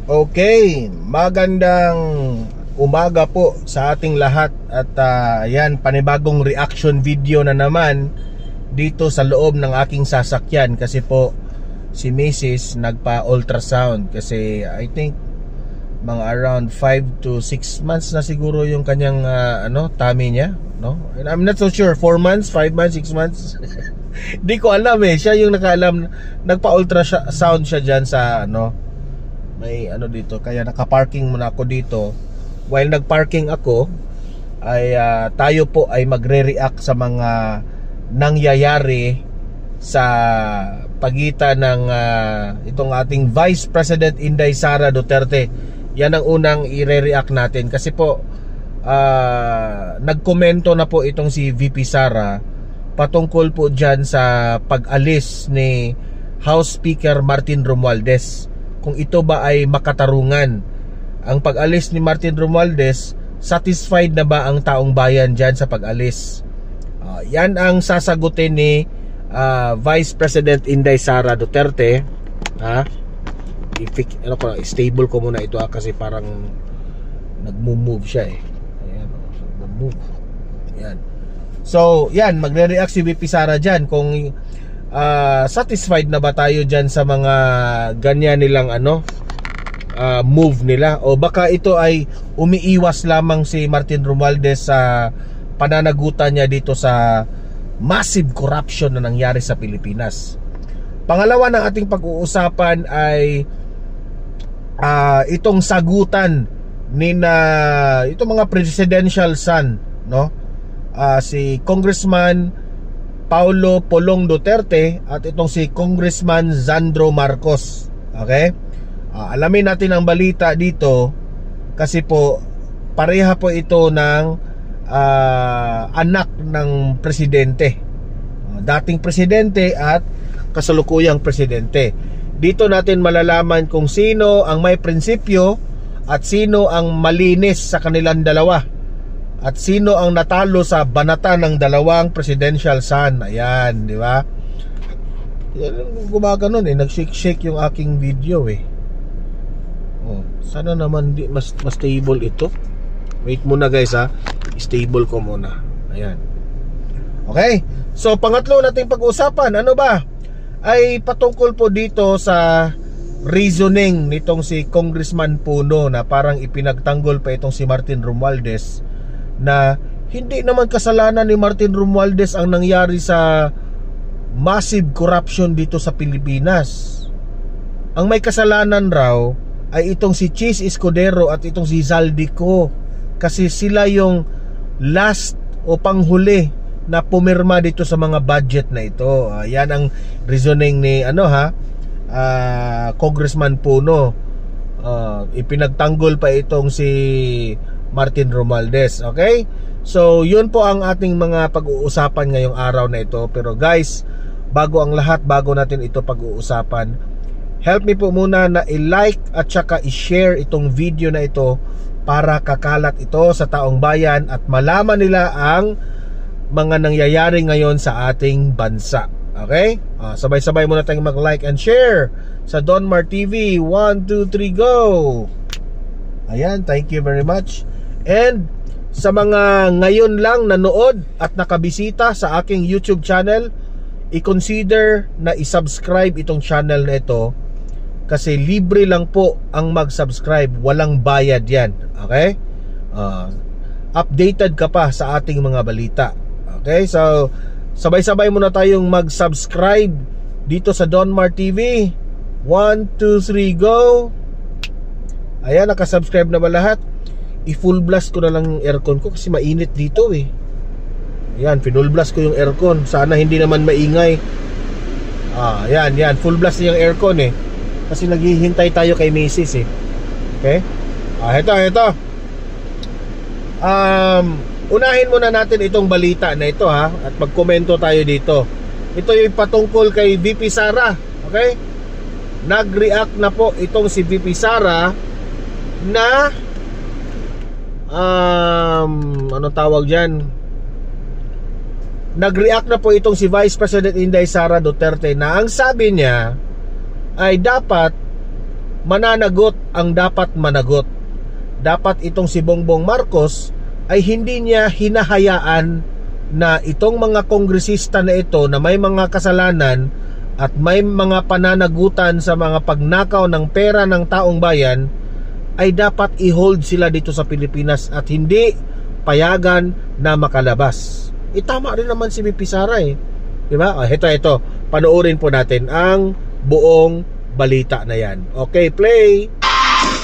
Okay, magandang umaga po sa ating lahat. At yan, panibagong reaction video na naman dito sa loob ng aking sasakyan. Kasi po si Mrs. nagpa-ultrasound. Kasi I think mga around 5 to 6 months na siguro yung kanyang tummy niya, no? And I'm not so sure, 4 months, 5 months, 6 months. Di ko alam eh. Siya yung nakaalam. Nagpa-ultrasound siya dyan sa may dito, kaya nakaparking muna ako dito. While nagparking ako ay tayo po ay magre-react sa mga nangyayari sa pagitan ng itong ating Vice President Inday Sara Duterte. Yan ang unang i-react natin kasi po nagkomento na po itong si VP Sara patungkol po dyan sa pag-alis ni House Speaker Martin Romualdez. Kung ito ba ay makatarungan ang pag-alis ni Martin Romualdez, satisfied na ba ang taong bayan dyan sa pag-alis? Yan ang sasagutin ni Vice President Inday Sara Duterte. Stable ko muna ito kasi parang nagmo-move siya eh. Ayan, nagmo-move. Ayan. So yan, magre-react si VP Sara dyan kung satisfied na ba tayo dyan sa mga ganyan nilang move nila, o baka ito ay umiiwas lamang si Martin Romualdez sa pananagutan niya dito sa massive corruption na nangyari sa Pilipinas. Pangalawa ng ating pag-uusapan ay itong sagutan itong mga presidential son, no? Si Congressman Paulo Polong Duterte at itong si Congressman Sandro Marcos. Okay? Alamin natin ang balita dito kasi po pareha po ito ng anak ng presidente, dating presidente at kasalukuyang presidente. Dito natin malalaman kung sino ang may prinsipyo at sino ang malinis sa kanilang dalawa, at sino ang natalo sa banata ng dalawang presidential son. Ayan, di ba? Gumaganon eh, nag-shake yung aking video eh. Sana naman mas stable ito. Wait muna guys stable ko muna. Ayan. Okay, so pangatlo nating pag-usapan, ano ba? Ay patungkol po dito sa reasoning nitong si Congressman Puno na parang ipinagtanggol pa itong si Martin Romualdez na hindi naman kasalanan ni Martin Romualdez ang nangyari sa massive corruption dito sa Pilipinas. Ang may kasalanan raw ay itong si Chis Escudero at itong si Zaldico, kasi sila yung last o panghuli na pumirma dito sa mga budget na ito. Yan ang reasoning ni Congressman Puno. Ipinagtanggol pa itong si Martin Romualdez. Okay? So yun po ang ating mga pag-uusapan ngayong araw na ito. Pero guys, bago ang lahat, bago natin ito pag-uusapan, help me po muna na i-like at saka i-share itong video na ito para kakalat ito sa taong bayan at malaman nila ang mga nangyayari ngayon sa ating bansa. Okay? Sabay-sabay muna tayong mag-like and share sa Donmar TV. 1, 2, 3, go! Ayan, thank you very much. And sa mga ngayon lang nanood at nakabisita sa aking YouTube channel, i-consider na i-subscribe itong channel na ito kasi libre lang po ang mag-subscribe, walang bayad yan. Okay? Updated ka pa sa ating mga balita. Okay? So sabay-sabay muna tayong mag-subscribe dito sa Donmar TV. 1, 2, 3, go! Ayan, nakasubscribe na ba lahat? I-full blast ko na lang yung aircon ko kasi mainit dito eh. Ayan, full blast ko yung aircon. Sana hindi naman maingay. Ayan, full blast yung aircon eh. Kasi naghihintay tayo kay Mrs. eh. Okay? Ito. Unahin muna natin itong balita na ito at magkomento tayo dito. Ito yung patungkol kay VP Sara. Okay? Nag-react na po itong si VP Sara na anong tawag dyan, nag-react na po itong si Vice President Inday Sara Duterte na ang sabi niya ay dapat mananagot ang dapat managot. Dapat itong si Bongbong Marcos ay hindi niya hinahayaan na itong mga kongresista na ito na may mga kasalanan at may mga pananagutan sa mga pagnakaw ng pera ng taong bayan ay dapat i-hold sila dito sa Pilipinas at hindi payagan na makalabas. Tama rin naman si VP Sara diba? Ito, panoorin po natin ang buong balita na yan. Okay, play!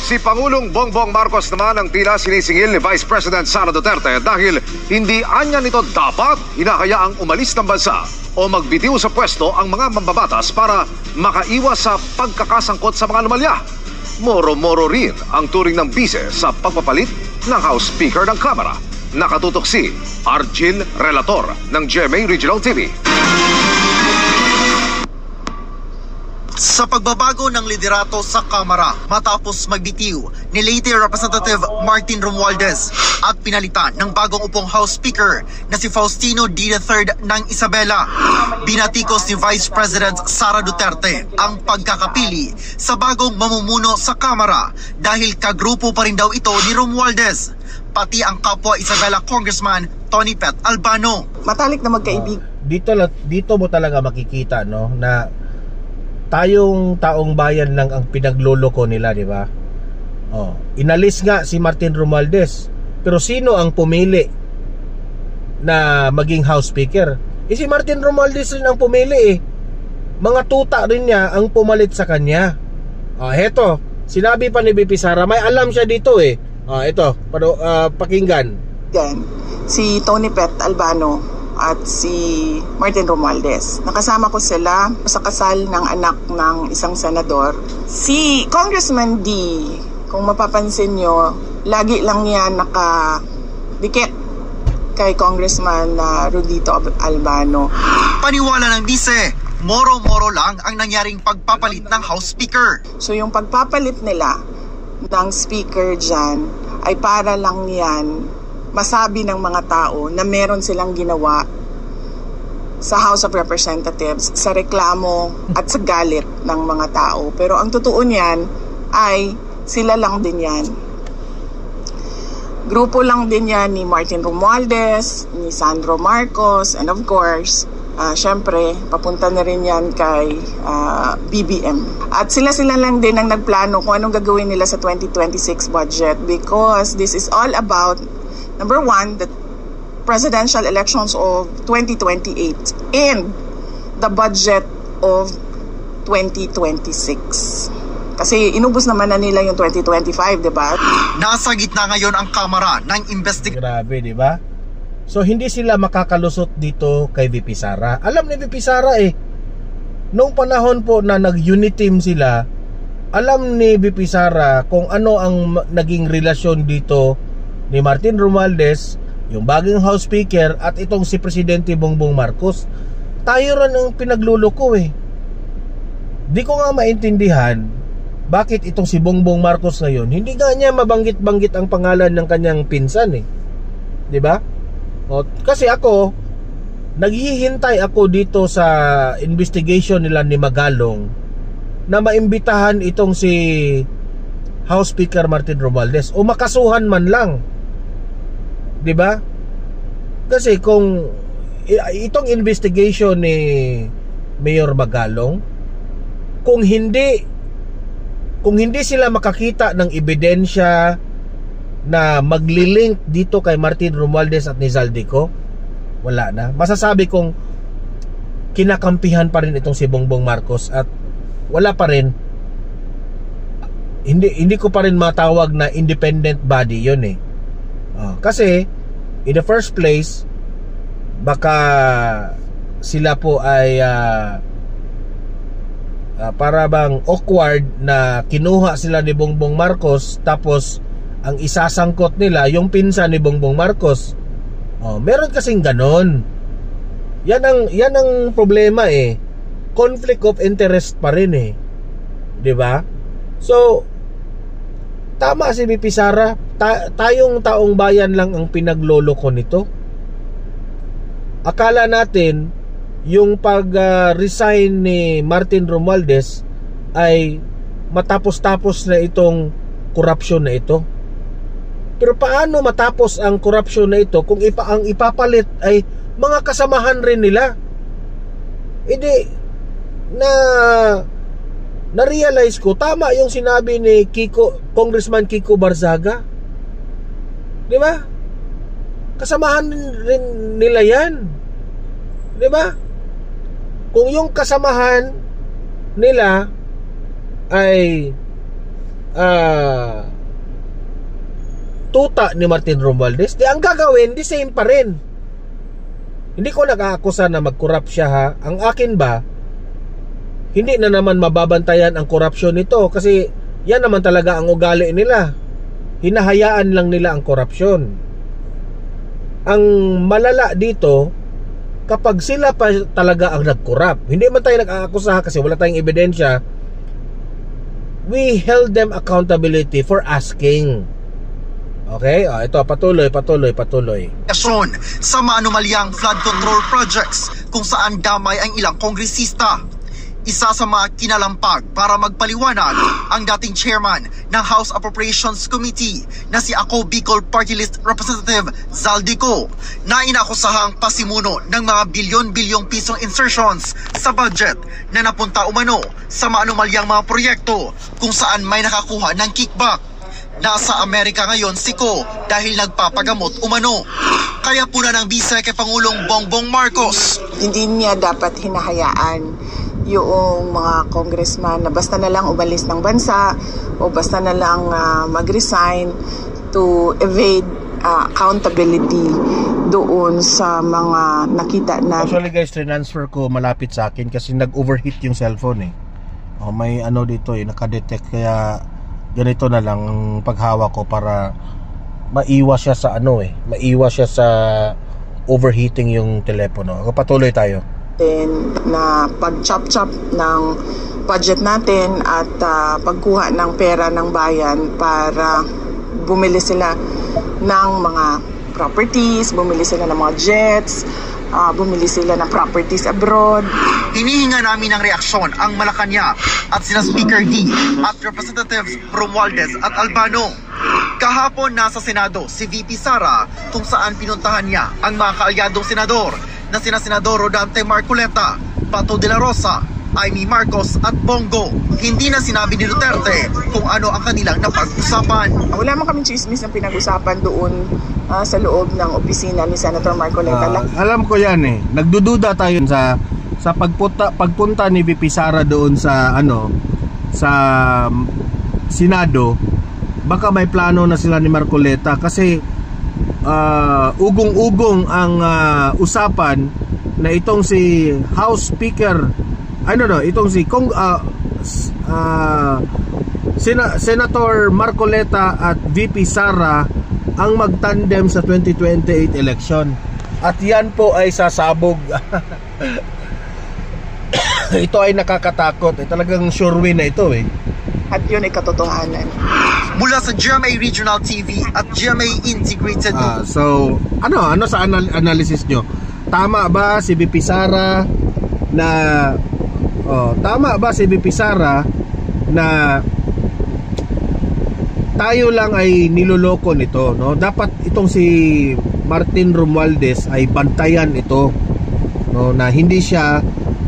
Si Pangulong Bongbong Marcos naman ang tila sinisingil ni Vice President Sara Duterte dahil hindi anya nito dapat hinahayaang umalis ng bansa o magbitiw sa pwesto ang mga mambabatas para makaiwas sa pagkakasangkot sa mga anomalya. Moro-moro rin ang turing ng bise sa pagpapalit ng House Speaker ng Kamara. Nakatutok si Arjin Relator ng GMA Regional TV. Sa pagbabago ng liderato sa Kamara matapos magbitiw ni Leyte Representative Martin Romualdez at pinalitan ng bagong upong House Speaker na si Faustino D. III ng Isabela, binatikos ni Vice President Sara Duterte ang pagkakapili sa bagong mamumuno sa Kamara dahil kagrupo pa rin daw ito ni Romualdez, pati ang kapwa Isabela Congressman Tony Pet Albano. Matalik na magkaibig. Dito mo talaga makikita na tayong taong bayan lang ang pinagloloko nila, di ba? Inalis nga si Martin Romualdez. Pero sino ang pumili na maging House Speaker? Si Martin Romualdez rin ang pumili Mga tuta rin niya ang pumalit sa kanya. Heto, sinabi pa ni VP Sara, may alam siya dito ito, pakinggan. Si Tony Pet Albano at si Martin Romualdez. Nakasama ko sila sa kasal ng anak ng isang senador. Si Congressman D, kung mapapansin nyo, lagi lang yan nakadikit kay Congressman Rudito Albano. Paniwala ng bise, moro-moro lang ang nangyaring pagpapalit ng House Speaker. So yung pagpapalit nila ng Speaker dyan ay para lang yan masabi ng mga tao na meron silang ginawa sa House of Representatives sa reklamo at sa galit ng mga tao. Pero ang totoo niyan ay sila lang din yan. Grupo lang din yan ni Martin Romualdez, ni Sandro Marcos, and of course, syempre, papunta na rin yan kay BBM. At sila lang din ang nagplano kung anong gagawin nila sa 2026 budget because this is all about number one, the presidential elections of 2028 and the budget of 2026. Kasi inubos naman na nila yung 2025, di ba? Nasa gitna ngayon ang Kamara ng investigation. Grabe, di ba? So hindi sila makakalusot dito kay VP Sara. Alam ni VP Sara noong panahon po na nag-unit team sila, alam ni VP Sara kung ano ang naging relasyon dito ni Martin Romualdez, yung bagong House Speaker at itong si Presidente Bongbong Marcos. Tayo rin ang pinagluloko Di ko nga maintindihan bakit itong si Bongbong Marcos ngayon hindi nga niya mabanggit-banggit ang pangalan ng kanyang pinsan di ba? Kasi ako naghihintay ako dito sa investigation nila ni Magalong na maimbitahan itong si House Speaker Martin Romualdez o makasuhan man lang, di ba? Kasi kung itong investigation ni Mayor Magalong, kung hindi sila makakita ng ebidensya na maglilink dito kay Martin Romualdez at ni Zaldico, wala na. Masasabi kong kinakampihan pa rin itong si Bongbong Marcos at wala pa rin. Hindi ko pa rin matawag na independent body yun kasi in the first place baka sila po ay para bang awkward na kinuha sila ni Bongbong Marcos tapos ang isasangkot nila yung pinsan ni Bongbong Marcos. Meron kasing ganon. Yan ang problema conflict of interest pa rin di ba? So tama si VP Sara, tayong taong bayan lang ang pinagloloko nito. Akala natin yung pag-resign ni Martin Romualdez ay matapos-tapos na itong korupsyon na ito. Pero paano matapos ang korupsyon na ito kung ang ipapalit ay mga kasamahan rin nila? Na-realize ko, tama yung sinabi ni Congressman Kiko Barzaga. Di ba? Kasamahan rin nila yan. Di ba? Kung yung kasamahan nila ay tuta ni Martin Romualdez, di ang gagawin, di same pa rin. Hindi ko nag-aakusa na mag-corrupt siya, ha. Ang akin ba, hindi na naman mababantayan ang korupsyon nito kasi yan naman talaga ang ugali nila. Hinahayaan lang nila ang korupsyon. Ang malala dito, kapag sila pa talaga ang nag-corrupt, hindi man tayo nag-aakusa kasi wala tayong ebidensya, we held them accountability for asking. Okay? Ito, patuloy. Sa maanumalyang flood control projects kung saan damay ang ilang kongresista. Isa sa mga kinalampag para magpaliwanag ang dating chairman ng House Appropriations Committee na si Ako Bicol Party List Representative Zaldico na inakusahang pasimuno ng mga bilyon-bilyong pisong insertions sa budget na napunta umano sa maanumalyang mga proyekto kung saan may nakakuha ng kickback. Nasa Amerika ngayon si Ko dahil nagpapagamot umano. Kaya puna ng Vice kay Pangulong Bongbong Marcos. Hindi niya dapat hinahayaan yung mga congressman na basta na lang umalis ng bansa o basta na lang mag-resign to evade accountability doon sa mga nakita na. Actually guys, transfer ko malapit sa akin kasi nag-overheat yung cellphone eh. May ano dito nakadetect kaya ganito na lang ang paghawak ko para maiwas siya sa maiwas siya sa overheating yung telepono. Patuloy tayo. Na pag-chop-chop ng budget natin at pagkuha ng pera ng bayan para bumili sila ng mga properties, bumili sila ng mga jets, bumili sila ng properties abroad. Hinihinga namin ng reaksyon ang Malacanang at sina Speaker D at Representatives Romualdez at Albano. Kahapon nasa Senado si VP Sara kung saan pinuntahan niya ang mga kaalyadong senador na sina Senador Rodante Marcoleta, Bato de la Rosa, Amy Marcos at Bongo. Hindi na sinabi ni Duterte kung ano ang kanilang napag-usapan. Wala man kaming chismis na pinag-usapan doon sa loob ng opisina ni Senator Marcoleta. Alam ko yan Nagdududa tayo sa pagpunta ni VP Sara doon sa sa Senado. Baka may plano na sila ni Marcoleta kasi ugong-ugong ang usapan na itong si House Speaker itong si Senator Marcoleta at VP Sara ang magtandem sa 2028 election at yan po ay sasabog. Ito ay nakakatakot talagang sure win na ito at yun ay katotohanan. Mula sa GMA Regional TV at GMA Integrated so ano sa analysis nyo? Tama ba si VP Sara na na tayo lang ay niloloko nito, Dapat itong si Martin Romualdez ay bantayan ito, na hindi siya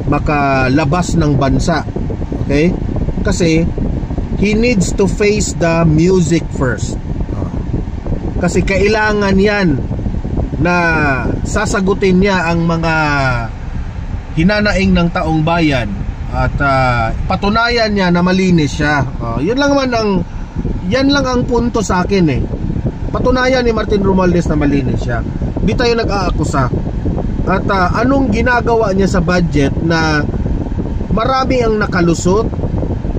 makalabas ng bansa. Okay? Kasi he needs to face the music first. Kasi kailangan yan na sasagutin niya ang mga hinanaing ng taong bayan at patunayan niya na malinis siya. Yan lang ang punto sa akin Patunayan ni Martin Romualdez na malinis siya. Di tayo nag-aakusa. At anong ginagawa niya sa budget na marami ang nakalusot,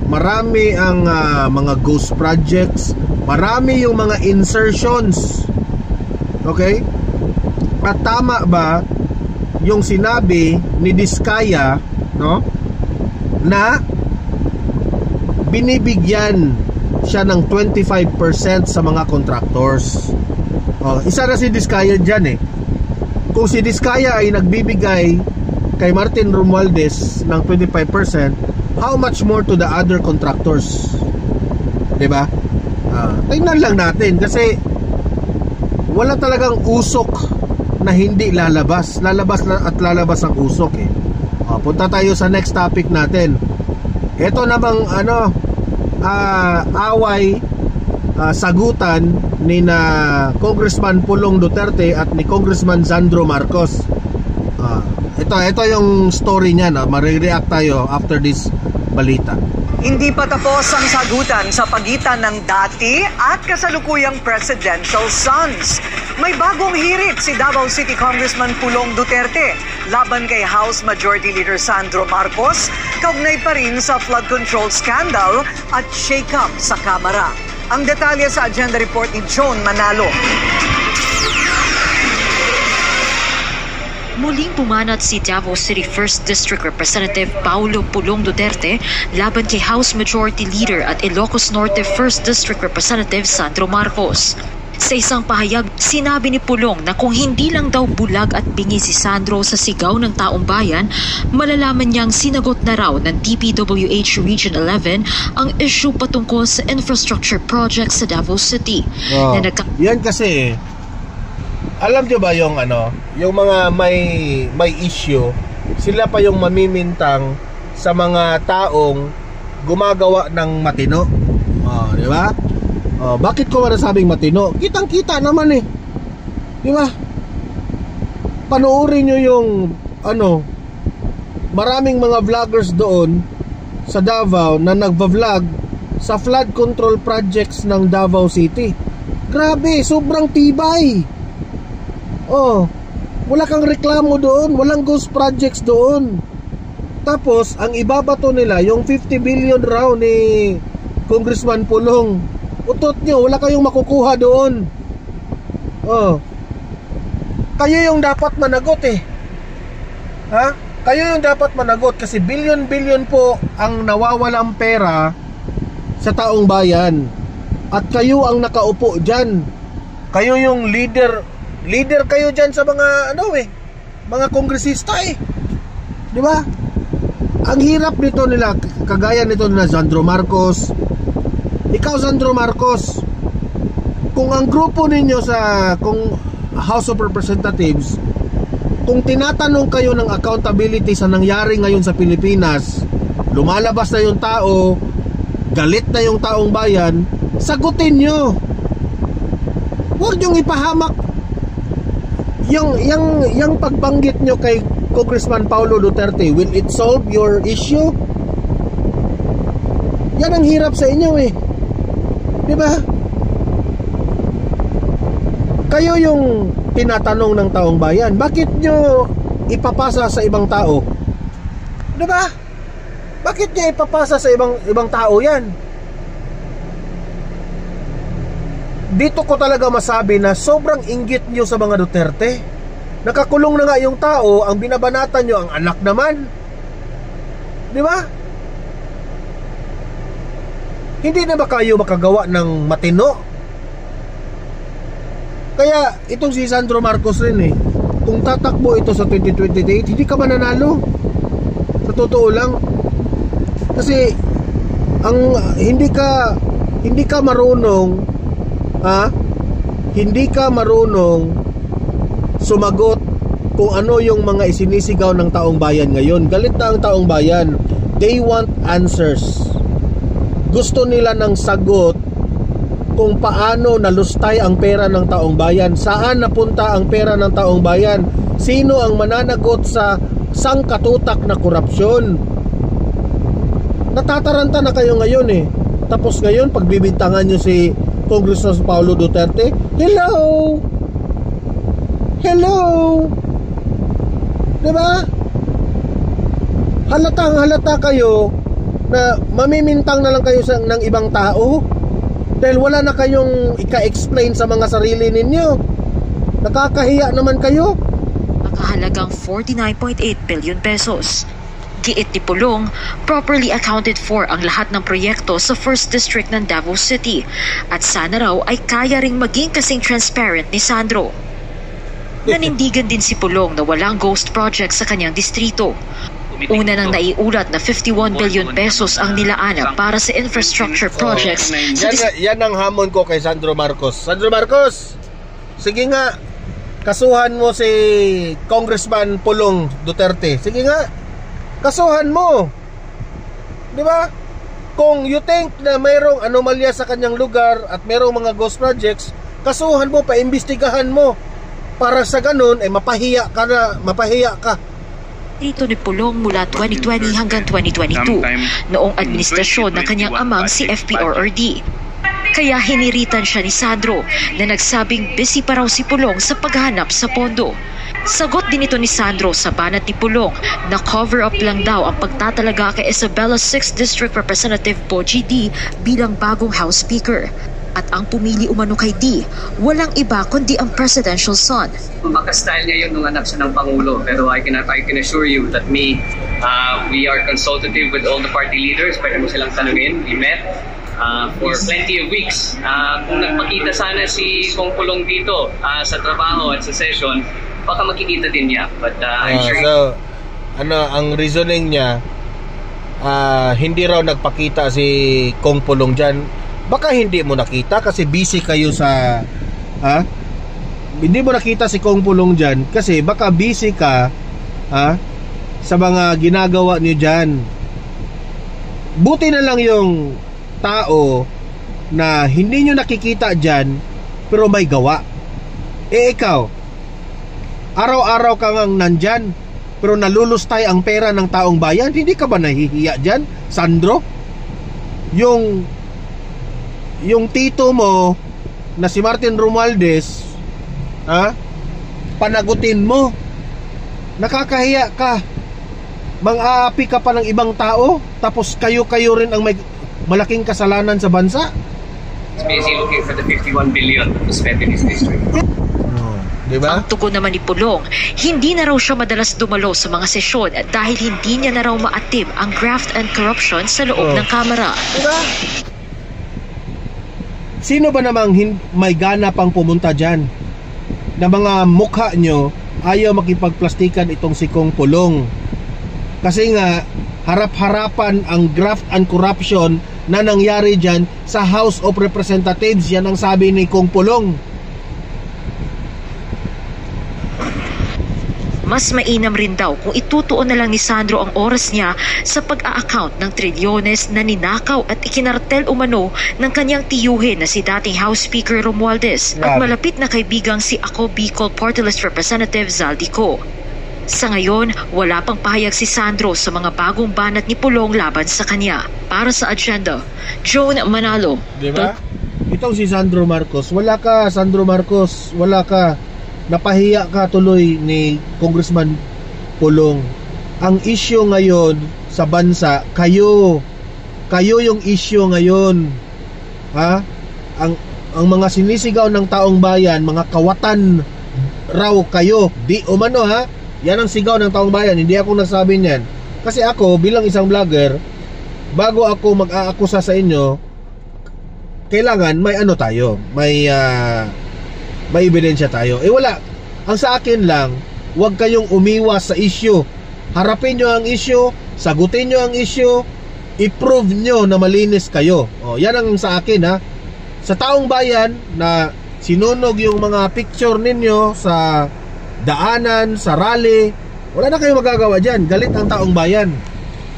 marami ang mga ghost projects, marami yung mga insertions. Okay? At tama ba yung sinabi ni Diskaya na binibigyan siya ng 25% sa mga contractors? Isa na si Diskaya dyan Kung si Diskaya ay nagbibigay kay Martin Romualdez ng 25%, how much more to the other contractors? Diba? Tingnan lang natin kasi wala talagang usok na hindi lalabas. Lalabas ang usok eh. Punta tayo sa next topic natin. Ito namang away, sagutan ni na Congressman Pulong Duterte at ni Congressman Sandro Marcos. Ito yung story niya, no? Marireact tayo after this balita. Hindi pa tapos ang sagutan sa pagitan ng dati at kasalukuyang presidential sons. May bagong hirit si Davao City Congressman Pulong Duterte laban kay House Majority Leader Sandro Marcos, kaugnay pa rin sa flood control scandal at shake-up sa Kamara. Ang detalye sa agenda report ni John Manalo. Muling pumanat si Davao City 1st District Representative Paulo Pulong Duterte laban kay House Majority Leader at Ilocos Norte 1st District Representative Sandro Marcos. Sa isang pahayag, sinabi ni Pulong na kung hindi lang daw bulag at bingi si Sandro sa sigaw ng taong bayan, malalaman niyang sinagot na raw ng DPWH Region 11 ang issue patungkol sa infrastructure projects sa Davao City. Yan kasi alam nyo ba yung yung mga may issue, sila pa yung mamimintang sa mga taong gumagawa ng matino. Di ba? Bakit ko masasabing matino? Kitang-kita naman eh. Di ba? Panoorin nyo yung maraming mga vloggers doon sa Davao na nagva-vlog sa flood control projects ng Davao City. Grabe, sobrang tibay. Wala kang reklamo doon, walang ghost projects doon. Tapos ang ibabato nila yung 50 billion raw ni Congressman Pulong. Utot nyo, wala kayong makukuha doon. Kayo yung dapat managot eh. Kayo yung dapat managot kasi billion po ang nawawalang pera sa taong bayan. At kayo ang nakaupo dyan. Kayo yung leader kayo dyan sa mga mga kongresista eh. Di ba? Ang hirap nito nila, kagaya nito na Sandro Marcos. Ikaw Sandro Marcos, kung ang grupo ninyo kung House of Representatives, kung tinatanong kayo ng accountability sa nangyari ngayon sa Pilipinas, lumalabas na yung tao, galit na yung taong bayan, sagutin nyo. Huwag nyong ipahamak yung pagbanggit nyo kay Congressman Paulo Duterte. Will it solve your issue? Yan ang hirap sa inyo eh. Diba? Kayo yung tinatanong ng taong bayan, bakit nyo ipapasa sa ibang tao? Diba? Bakit nyo ipapasa sa ibang tao yan? Dito ko talaga masabi na sobrang inggit nyo sa mga Duterte. Nakakulong na nga yung tao, ang binabanatan nyo ang anak naman. Di ba? Hindi na ba kayo makagawa ng matino? Kaya itong si Sandro Marcos rin eh, kung tatakbo ito sa 2028, hindi ka mananalo. Sa totoo lang. Kasi hindi ka marunong hindi ka marunong sumagot kung ano yung mga isinisigaw ng taong bayan ngayon. Galit na ang taong bayan. They want answers. Gusto nila ng sagot kung paano nalustay ang pera ng taong bayan. Saan napunta ang pera ng taong bayan? Sino ang mananagot sa sangkatutak na korupsyon? Natataranta na kayo ngayon eh. Tapos ngayon pagbibintangan nyo si Congressman Paulo Duterte, hello! Diba? Halata kayo na mamimintang na lang kayo ng ibang tao dahil wala na kayong ika-explain sa mga sarili ninyo. Nakakahiya naman kayo. Nakahalagang 49.8 billion pesos. Giit ni Pulong, properly accounted for ang lahat ng proyekto sa 1st District ng Davao City at sana raw ay kaya ring maging kasing transparent ni Sandro. Nanindigan din si Pulong na walang ghost project sa kanyang distrito. Una nang naiulat na 51 billion pesos ang nilaana para sa infrastructure projects. Yan ang hamon ko kay Sandro Marcos. Sandro Marcos, sige nga, kasuhan mo si Congressman Pulong Duterte. Sige nga, kasuhan mo. Di ba? Kung you think na mayroong anomalya sa kanyang lugar at mayroong mga ghost projects, kasuhan mo, paimbestigahan mo. Para sa ganun, mapahiya ka. Dito ni Pulong mula 2020 hanggang 2022, noong administrasyon ng kanyang amang si FPRRD. Kaya hiniritan siya ni Sandro na nagsabing busy pa raw si Pulong sa paghanap sa pondo. Sagot din ito ni Sandro sa banat ni Pulong na cover up lang daw ang pagtatalaga kay Isabela 6th District Representative Boji D bilang bagong House Speaker. At ang pumili umano kay D, walang iba kundi ang presidential son. Maka-style niya yun nung anak siya ng Pangulo. Pero I can assure you that we are consultative with all the party leaders. Pwede mo silang tanungin. We met for plenty of weeks. Kung nagpakita sana si Kong Pulong dito sa trabaho at sa session, baka makikita din niya. But I'm sure... So, ang reasoning niya, hindi raw nagpakita si Kong Pulong dyan. Baka hindi mo nakita kasi busy kayo sa hindi mo nakita si Kong Pulong dyan kasi baka busy ka sa mga ginagawa niyo dyan. Buti na lang yung tao na hindi nyo nakikita dyan pero may gawa. Ikaw, araw-araw ka ngang nandyan pero nalulustay ang pera ng taong bayan. Hindi ka ba nahihiya dyan, Sandro? Yung tito mo na si Martin Romualdez, panagutin mo. Nakakahiya ka. Mang-aapi ka pa ng ibang tao, tapos kayo rin ang may malaking kasalanan sa bansa. Busy looking for the 51 billion to spend in his district. Diba? Ang tugon naman ni Pulong, hindi na raw siya madalas dumalo sa mga sesyon dahil hindi niya na raw maatim ang graft and corruption sa loob ng Kamara. Diba? Sino ba namang may gana pang pumunta dyan? Na mga mukha nyo ayaw makipagplastikan itong si Kong Pulong. Kasi nga, harap-harapan ang graft and corruption na nangyari dyan sa House of Representatives. Yan ang sabi ni Kong Pulong. Mas mainam rin daw kung itutuon na lang ni Sandro ang oras niya sa pag-a-account ng trilyones na ninakaw at ikinartel umano ng kanyang tiyuhin na si dating House Speaker Romualdez at malapit na kaibigang si Ako Bicol Party List Representative Zaldico. Sa ngayon, wala pang pahayag si Sandro sa mga bagong banat ni Pulong laban sa kanya. Para sa agenda, Joan Manalo. Diba? Itong si Sandro Marcos, wala ka, Sandro Marcos, wala ka. Napahiya ka tuloy ni Congressman Pulong. Ang issue ngayon sa bansa, kayo yung issue ngayon. Ang mga sinisigaw ng taong bayan, mga kawatan raw kayo. Di umano yan ang sigaw ng taong bayan. Hindi ako nagsabi niyan. Kasi ako bilang isang vlogger, bago ako mag-aakusa sa inyo, kailangan may tayo, may ebidensya tayo. Wala. Ang sa akin lang, huwag kayong umiwas sa issue. Harapin nyo ang issue, sagutin nyo ang issue, i-prove nyo na malinis kayo. Yan ang sa akin Sa taong bayan na sinunog yung mga picture ninyo sa daanan, sa rally, wala na kayong magagawa dyan. Galit ang taong bayan.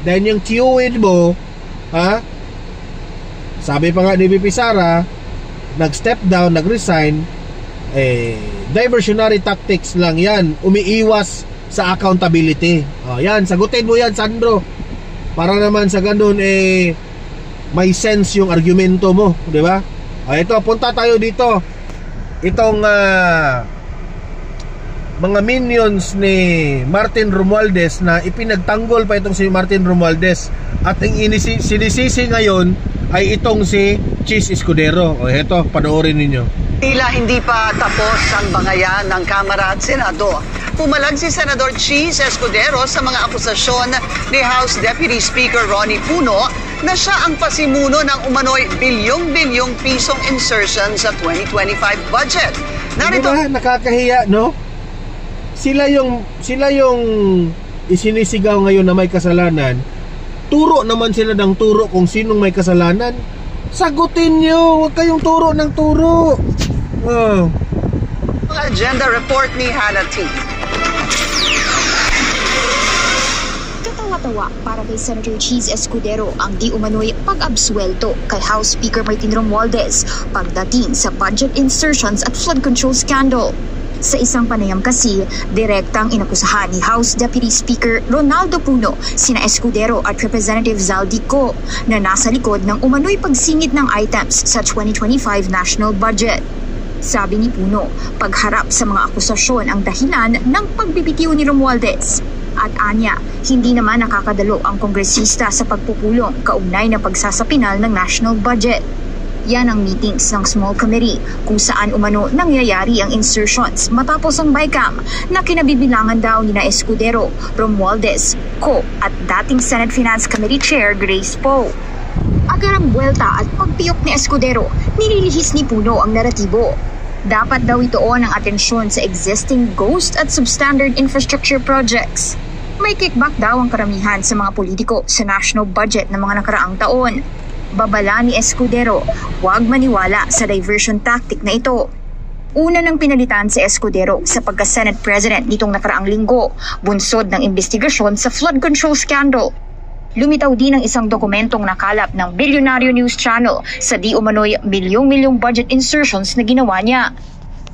Dahil yung tiyuhin mo, sabi pa nga ni VP Sara, nag-step down, nag-resign, diversionary tactics lang yan. Umiiwas sa accountability. Yan, sagutin mo yan, Sandro. Para naman sa ganun, may sense yung argumento mo, di ba? Ito, punta tayo dito. Itong mga minions ni Martin Romualdez na ipinagtanggol pa itong si Martin Romualdez. At ang sinisisi ngayon ay itong si Chis Escudero. Ito, panoorin ninyo. Tila hindi pa tapos ang bangayan ng Kamara at Senado. Pumalag si Senador Chis Escudero sa mga akusasyon ni House Deputy Speaker Ronnie Puno na siya ang pasimuno ng umano'y bilyong-bilyong pisong insertion sa 2025 budget. Narito, nakakahiya, no? Sila yung isinisigaw ngayon na may kasalanan, turo naman sila ng turo kung sinong may kasalanan. Sagutin nyo, huwag kayong turo ng turo. Agenda report ni Hannah T. Katawa-tawa para kay Senator Cheese Escudero ang di umano'y pag-absuelto kay House Speaker Martin Romualdez pagdating sa budget insertions at flood control scandal. Sa isang panayam kasi, direktang inakusahan ni House Deputy Speaker Ronaldo Puno sina Escudero at Representative Zaldico na nasa likod ng umano'y pagsingit ng items sa 2025 national budget. Sabi ni Puno, pagharap sa mga akusasyon ang dahilan ng pagbibitiw ni Romualdez. At anya, hindi naman nakakadalo ang kongresista sa pagpupulong kaugnay na pagsasapinal ng national budget. Yan ang meetings ng small committee kung saan umano nangyayari ang insertions matapos ang BICAM na kinabibilangan daw ni na Escudero, Romualdez, Co at dating Senate Finance Committee Chair Grace Poe. Agarang buwelta at pagpiyok ni Escudero, nililihis ni Puno ang naratibo. Dapat daw ituon ang atensyon sa existing ghost at substandard infrastructure projects. May kickback daw ang karamihan sa mga politiko sa national budget ng mga nakaraang taon. Babala ni Escudero, huwag maniwala sa diversion tactic na ito. Una nang pinalitan si Escudero sa pagka-Senate President nitong nakaraang linggo, bunsod ng investigasyon sa flood control scandal. Lumitaw din ang isang dokumentong nakalap ng Bilyonaryo News Channel sa di umano'y milyong-milyong budget insertions na ginawa niya.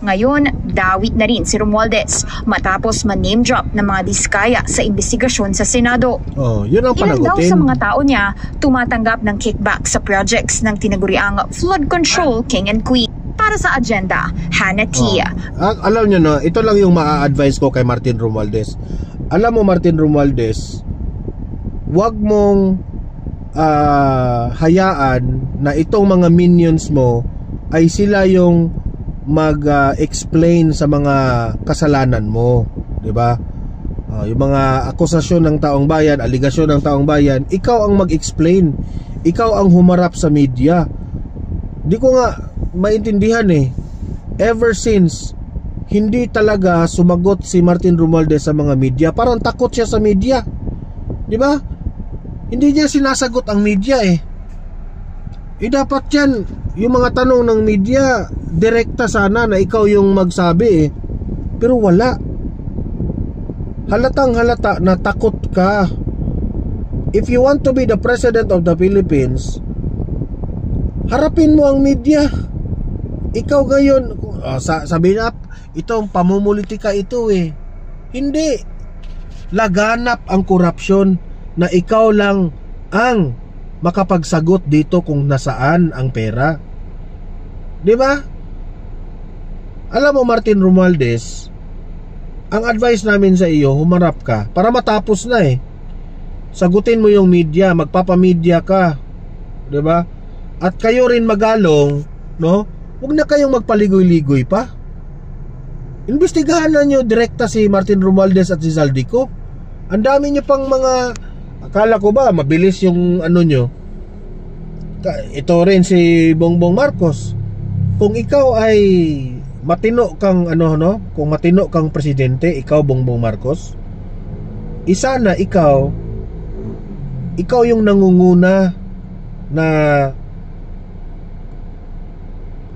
Ngayon, dawit na rin si Romualdez matapos man-name drop ng mga diskaya sa investigasyon sa Senado. Yun ang panagutin. Ilan daw sa mga tao niya tumatanggap ng kickback sa projects ng tinaguriang flood control king and queen. Para sa agenda, Hannah T. Alam nyo na, ito lang yung maa-advise ko kay Martin Romualdez. Alam mo Martin Romualdez, wag mong hayaan na itong mga minions mo ay sila yung mag-explain sa mga kasalanan mo, 'di ba? Yung mga akusasyon ng taong bayan, aligasyon ng taong bayan, ikaw ang mag-explain. Ikaw ang humarap sa media. Di ko nga maintindihan ever since hindi talaga sumagot si Martin Romualdez sa mga media. Parang takot siya sa media. 'Di ba? Hindi niya sinasagot ang media dapat yan, yung mga tanong ng media, direkta sana na ikaw yung magsabi pero wala. Halatang halata na takot ka. If you want to be the President of the Philippines, harapin mo ang media. Ikaw ngayon, sabi na, itong pamumulitika ito Hindi. Laganap ang korupsyon na ikaw lang ang makapagsagot dito kung nasaan ang pera. 'Di ba? Alam mo Martin Romualdez, ang advice namin sa iyo, humarap ka para matapos na Sagutin mo yung media, magpapamedya ka. 'Di ba? At kayo rin magalong, no? Huwag na kayong magpaligoy-ligoy pa. Imbestigahan na nyo direkta si Martin Romualdez at si Zaldico. Ang dami nyo pang mga, akala ko ba mabilis yung ano nyo. Ito rin si Bongbong Marcos. Kung ikaw ay matino kang kung matino kang presidente, ikaw Bongbong Marcos, isa na ikaw yung nangunguna na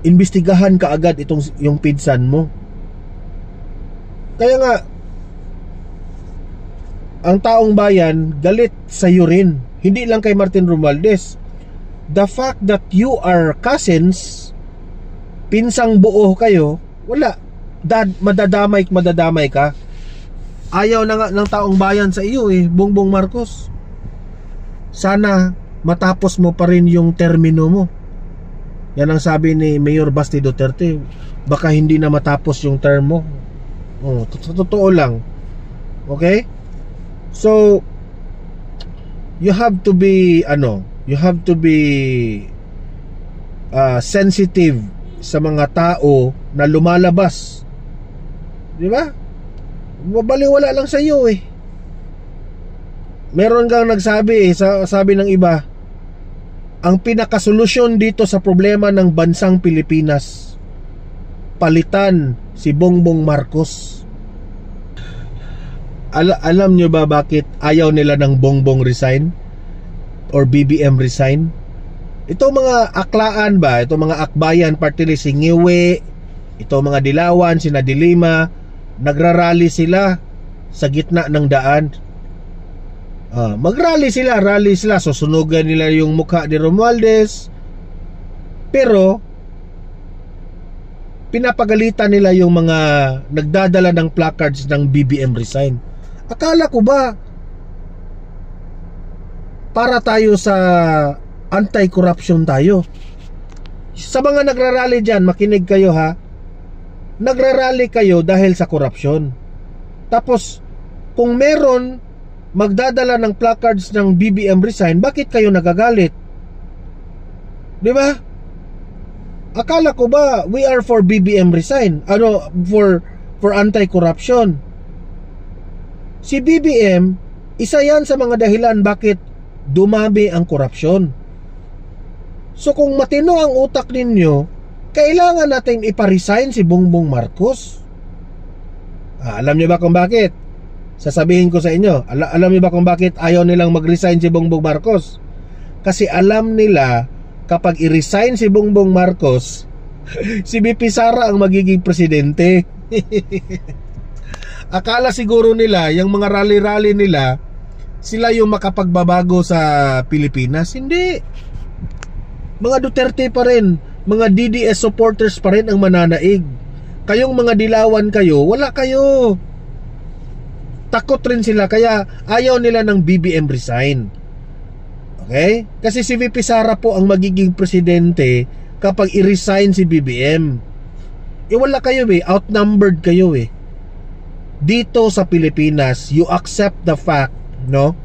imbestigahan ka agad yung pinsan mo. Kaya nga ang taong bayan galit sa iyo rin, hindi lang kay Martin Romualdez. The fact that you are cousins, pinsang buo kayo, wala, madadamay ka. Ayaw na nga ng taong bayan sa iyo Bongbong Marcos. Sana matapos mo pa rin yung termino mo. Yan ang sabi ni Mayor Basti Duterte, baka hindi na matapos yung term mo. Totoo lang. Okay? So you have to be sensitive sa mga tao na lumalabas. Di ba? Mabaliwala lang sa iyo Meron kang nagsabi sabi ng iba, ang pinakasolusyon dito sa problema ng bansang Pilipinas, palitan si Bongbong Marcos. alam nyo ba bakit ayaw nila ng Bongbong resign or BBM resign? Ito mga aklaan ba, ito mga akbayan, party list, si Ngiwe, ito mga Dilawan, sina Dilima, nagrarally sila sa gitna ng daan. Magrally sila, rally sila, susunugan nila yung mukha ni Romualdez, pero pinapagalitan nila yung mga nagdadala ng placards ng BBM resign. Akala ko ba para tayo sa anti-corruption tayo? Sa mga nagrarally dyan, makinig kayo ha. Nagrarally kayo dahil sa korupsyon. Tapos kung meron magdadala ng placards ng BBM resign, bakit kayo nagagalit? Di ba? Akala ko ba we are for BBM resign? For anti-corruption. Si BBM, isa yan sa mga dahilan bakit dumami ang korupsyon. So kung matino ang utak ninyo, kailangan natin ipa-resign si Bongbong Marcos. Alam niyo ba kung bakit? Sasabihin ko sa inyo, alam niyo ba kung bakit ayaw nilang mag-resign si Bongbong Marcos? Kasi alam nila kapag i-resign si Bongbong Marcos, si BP Sara ang magiging presidente. Akala siguro nila, yung mga rally-rally nila, sila yung makapagbabago sa Pilipinas. Hindi. Mga Duterte pa rin, mga DDS supporters pa rin ang mananaig. Kayong mga Dilawan kayo, wala kayo. Takot rin sila, kaya ayaw nila ng BBM resign. Okay? Kasi si VP Sara po ang magiging presidente kapag i-resign si BBM. Wala kayo outnumbered kayo Dito sa Pilipinas, you accept the fact, no,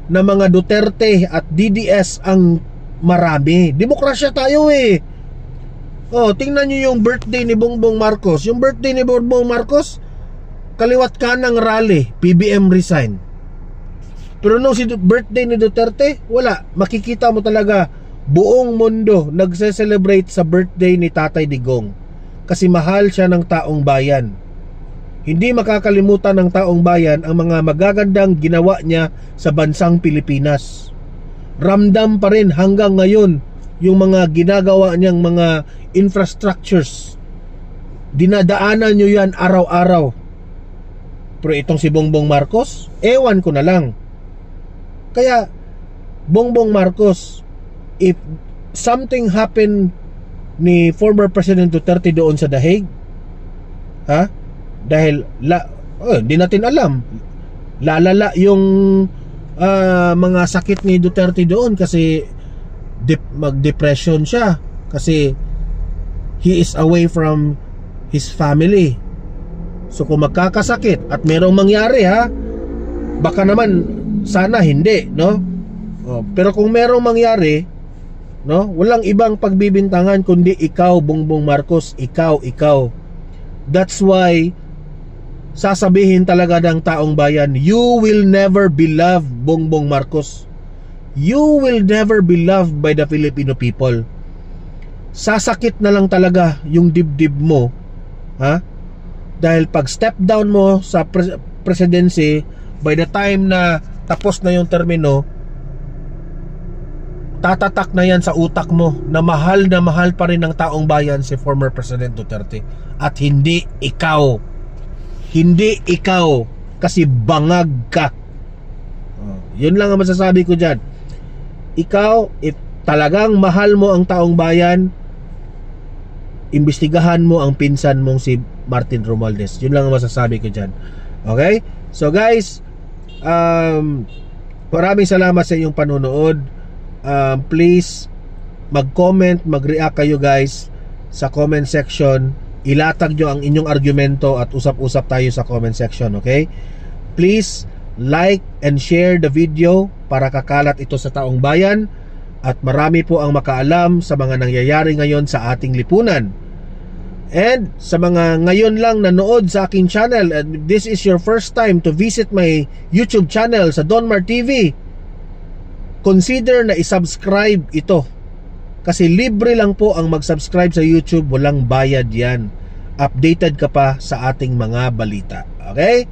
na mga Duterte at DDS ang marami. Demokrasya tayo tingnan nyo yung birthday ni Bongbong Marcos. Yung birthday ni Bongbong Marcos, kaliwat kanang rally, BBM resign. Pero nung si birthday ni Duterte, wala. Makikita mo talaga buong mundo nagse-celebrate sa birthday ni Tatay Digong. Kasi mahal siya ng taong bayan. Hindi makakalimutan ng taong bayan ang mga magagandang ginawa niya sa bansang Pilipinas. Ramdam pa rin hanggang ngayon yung mga ginagawa niyang mga infrastructures. Dinadaanan nyo yan araw-araw. Pero itong si Bongbong Marcos, ewan ko na lang. Kaya Bongbong Marcos, if something happened ni former President Duterte doon sa The Hague, dahil hindi natin alam, lalala yung mga sakit ni Duterte doon kasi mag-depression siya kasi he is away from his family. So kung magkakasakit at merong mangyari baka naman sana hindi, no? Pero kung merong mangyari, no, walang ibang pagbibintangan kundi ikaw, Bongbong Marcos, ikaw. That's why sasabihin talaga ng taong bayan, you will never be loved, Bongbong Marcos. You will never be loved by the Filipino people. Sasakit na lang talaga yung dibdib mo, dahil pag step down mo sa presidency, by the time na tapos na yung termino, tatatak na yan sa utak mo na mahal pa rin ng taong bayan si former President Duterte. At hindi ikaw. Hindi ikaw, kasi bangag ka. Yun lang ang masasabi ko dyan. Ikaw, if talagang mahal mo ang taong bayan, imbestigahan mo ang pinsan mong si Martin Romualdez. Yun lang ang masasabi ko dyan. Okay? So guys, maraming salamat sa inyong panunood. Please mag-comment, mag-react kayo guys sa comment section. Ilatag nyo ang inyong argumento at usap-usap tayo sa comment section, okay? Please like and share the video para kakalat ito sa taong bayan at marami po ang makaalam sa mga nangyayari ngayon sa ating lipunan. And sa mga ngayon lang nanood sa aking channel, and this is your first time to visit my YouTube channel sa Donmar TV, consider na isubscribe ito. Kasi libre lang po ang mag-subscribe sa YouTube, walang bayad yan. Updated ka pa sa ating mga balita. Okay?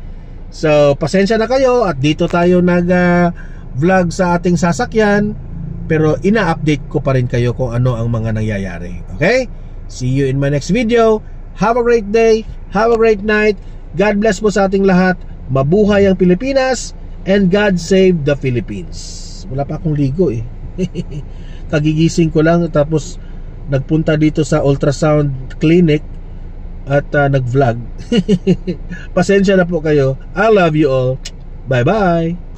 So pasensya na kayo at dito tayo nag-vlog sa ating sasakyan, pero ina-update ko pa rin kayo kung ano ang mga nangyayari. Okay? See you in my next video. Have a great day, have a great night. God bless po sa ating lahat. Mabuhay ang Pilipinas, and God save the Philippines. Wala pa akong ligo eh. Kagigising ko lang, tapos nagpunta dito sa ultrasound clinic at nag-vlog. Pasensya na po kayo. I love you all. Bye bye.